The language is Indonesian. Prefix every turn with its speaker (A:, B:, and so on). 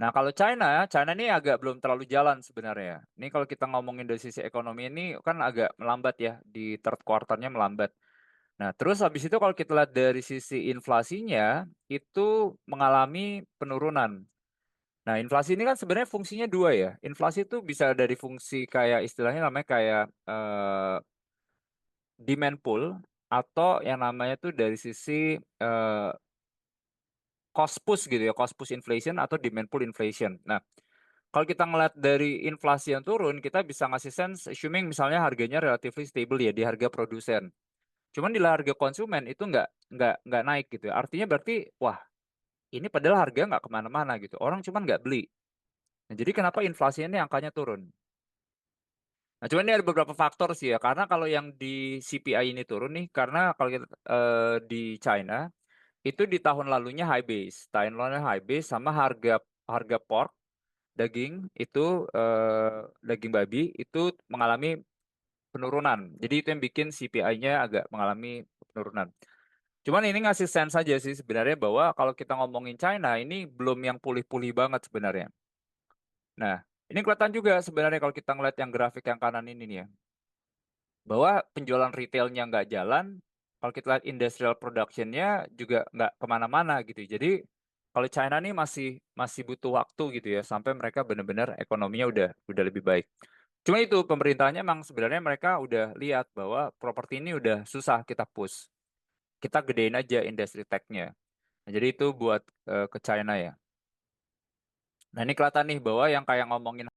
A: Nah, kalau China ini agak belum terlalu jalan sebenarnya. Ini kalau kita ngomongin dari sisi ekonomi ini kan agak melambat ya, di third quarter-nya melambat. Nah, terus habis itu kalau kita lihat dari sisi inflasinya, itu mengalami penurunan. Nah, inflasi ini kan sebenarnya fungsinya dua ya. Inflasi itu bisa dari fungsi kayak istilahnya namanya kayak demand pull atau yang namanya tuh dari sisi cost push gitu ya, cost push inflation atau demand pull inflation. Nah, kalau kita ngeliat dari inflasi yang turun, kita bisa ngasih sense assuming misalnya harganya relatively stable ya di harga produsen. Cuman di harga konsumen itu nggak naik gitu ya. Artinya berarti wah ini padahal harga nggak kemana-mana gitu. Orang cuman nggak beli. Nah, jadi kenapa inflasi ini angkanya turun? Nah, cuman ini ada beberapa faktor sih ya. Karena kalau yang di CPI ini turun nih, karena kalau kita di China itu di tahun lalunya high base, tahun lalunya high base sama harga harga pork daging itu daging babi itu mengalami penurunan. Jadi itu yang bikin CPI-nya agak mengalami penurunan. Cuman ini ngasih sense aja sih sebenarnya bahwa kalau kita ngomongin China ini belum yang pulih-pulih banget sebenarnya. Nah, ini kelihatan juga sebenarnya kalau kita ngeliat yang grafik yang kanan ini nih ya, bahwa penjualan retailnya nggak jalan, kalau kita lihat industrial production-nya juga nggak kemana-mana gitu. Jadi kalau China nih masih masih butuh waktu gitu ya sampai mereka benar-benar ekonominya udah lebih baik. Cuma itu pemerintahnya emang sebenarnya mereka udah lihat bahwa properti ini udah susah kita push. Kita gedein aja industri tech-nya. Nah, jadi itu buat ke China ya. Nah, ini kelihatan nih bahwa yang kayak ngomongin